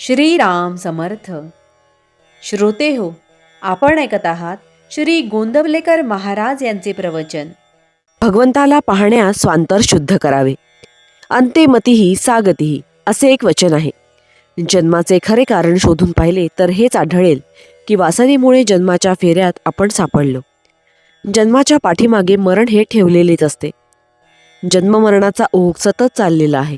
श्रीराम समर्थ. श्रोते हो, आपण ऐकत आहात श्री गोंदवलेकर महाराज यांचे प्रवचन. भगवंताला पाहण्यास स्वांतर शुद्ध करावे, अंते मतिही सागतिही असे एक वचन आहे. जन्माचे खरे कारण शोधून पाहिले तर हेच आढळेल की वासनेमुळे जन्माच्या फेऱ्यात आपण सापडलो. जन्माच्या पाठीमागे मरण हे ठेवलेलेच असते. जन्ममरणाचा ओघ सतत चाललेला आहे.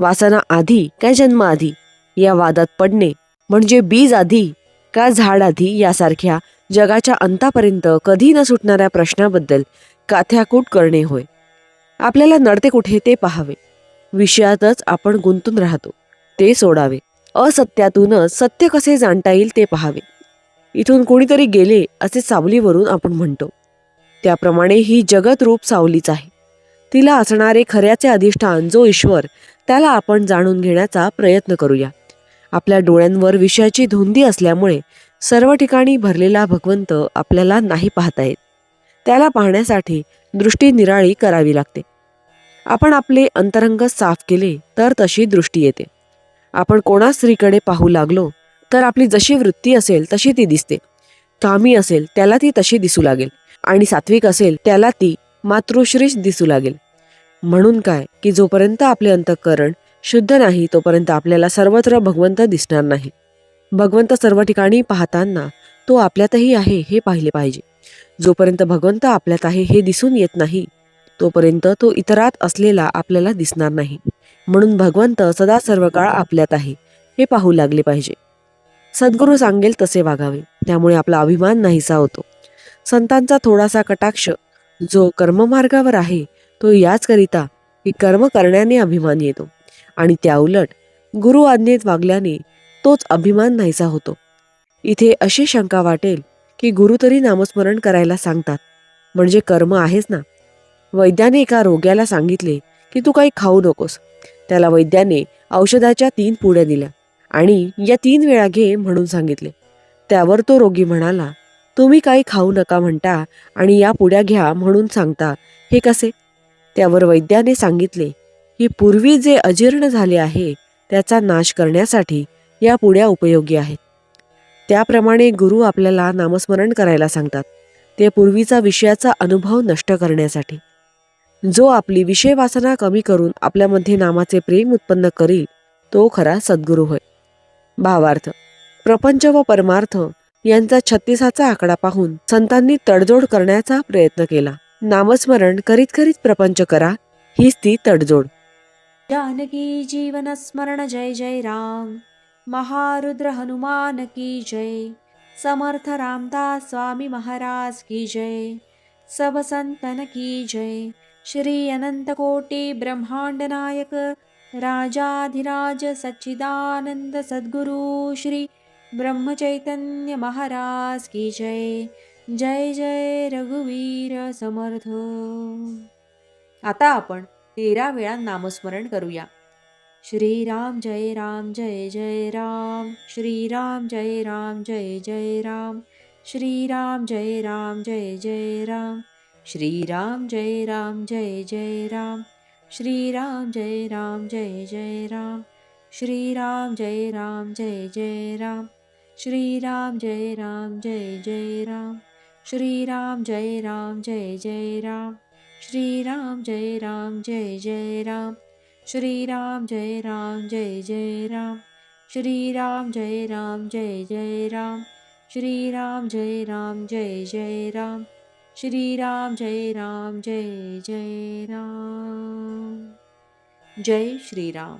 वासना आधी काय जन्म आधी या वादात पडणे म्हणजे बीज आधी का झाड आधी यासारख्या जगाच्या अंतापर्यंत कधी न सुटणाऱ्या प्रश्नाबद्दल काथ्याकूट करणे होय. आपल्याला नडते कुठे ते पाहावे. विषयातच आपण गुंतून राहतो ते सोडावे. असत्यातूनच सत्य कसे जाणता येईल ते पाहावे. इथून कोणीतरी गेले असे सावलीवरून आपण म्हणतो, त्याप्रमाणे ही जगतरूप सावलीच आहे. तिला असणारे खऱ्याचे अधिष्ठान जो ईश्वर, त्याला आपण जाणून घेण्याचा प्रयत्न करूया. आपल्या डोळ्यांवर विषयाची धुंदी असल्यामुळे सर्व ठिकाणी भरलेला भगवंत आपल्याला नाही पाहता येत. त्याला पाहण्यासाठी दृष्टी निराळी करावी लागते. आपण आपले अंतरंग साफ केले तर तशी दृष्टी येते. आपण कोणा स्त्रीकडे पाहू लागलो तर आपली जशी वृत्ती असेल तशी ती दिसते. कामी असेल त्याला ती तशी दिसू लागेल आणि सात्विक असेल त्याला ती मातृश्रीच दिसू लागेल. म्हणून काय की जोपर्यंत आपले अंतःकरण शुद्ध नाही तोपर्यंत आपल्याला सर्वत्र भगवंत दिसणार नाही. भगवंत सर्व ठिकाणी पाहताना तो आपल्यातही आहे हे पाहिले पाहिजे. जोपर्यंत भगवंत आपल्यात आहे हे दिसून येत नाही तोपर्यंत तो इतरात असलेला आपल्याला दिसणार नाही. म्हणून भगवंत सदा सर्व काळ आपल्यात आहे हे पाहू लागले पाहिजे. सद्गुरू सांगेल तसे वागावे, त्यामुळे आपला अभिमान नाहीसा होतो. संतांचा थोडासा कटाक्ष जो कर्ममार्गावर आहे तो याचकरिता की कर्म करण्याने अभिमान येतो, आणि त्याउलट गुरु आज्ञेत वागल्याने तोच अभिमान नाहीसा होतो. इथे अशी शंका वाटेल की गुरु तरी नामस्मरण करायला सांगतात म्हणजे कर्म आहेच ना. वैद्याने एका रोग्याला सांगितले की तू काही खाऊ नकोस. त्याला वैद्याने औषधाच्या 3 पुड्या दिल्या आणि या 3 वेळा घे म्हणून सांगितले. त्यावर तो रोगी म्हणाला, तुम्ही काही खाऊ नका म्हणता आणि या पुड्या घ्या म्हणून सांगता, हे कसे? त्यावर वैद्याने सांगितले की पूर्वी जे अजीर्ण झाले आहे त्याचा नाश करण्यासाठी या पुड्या उपयोगी आहेत. त्याप्रमाणे गुरु आपल्याला नामस्मरण करायला सांगतात, ते पूर्वीचा विषयाचा अनुभव नष्ट करण्यासाठी. जो आपली विषय वासना कमी करून आपल्यामध्ये नामाचे प्रेम उत्पन्न करील तो खरा सद्गुरू होय. भावार्थ: प्रपंच व परमार्थ यांचा 36चा आकडा पाहून संतांनी तडजोड करण्याचा प्रयत्न केला. नामस्मरण करीत करीत प्रपंच करा, हीच ती तडजोड. जानकी जीवन स्मरण जय जय राम. महारुद्र हनुमान की जय. समर्थ रामदास स्वामी महाराज की जय. सब संतन की जय. श्री अनंत कोटी ब्रह्मांड नायक राजाधिराज सच्चिदानंद सद्गुरु श्री ब्रह्मचैतन्य महाराज की जय. जय जय रघुवीर समर्थ. आता आपण 13 वेळा नामस्मरण करूया. श्रीराम जय राम जय जय राम. श्रीराम जय राम जय जय राम. श्रीराम जय राम जय जय राम. श्रीराम जय राम जय जय राम. श्रीराम जय राम जय जय राम. श्रीराम जय राम जय जय राम. श्रीराम जय राम जय जय राम. श्रीराम जय राम जय जय राम. श्रीराम जय राम जय जय राम. श्रीराम जय राम जय जय राम. श्रीराम जय राम जय जय राम. श्रीराम जय राम जय जय राम. श्रीराम जय राम जय जय राम. जय श्रीराम.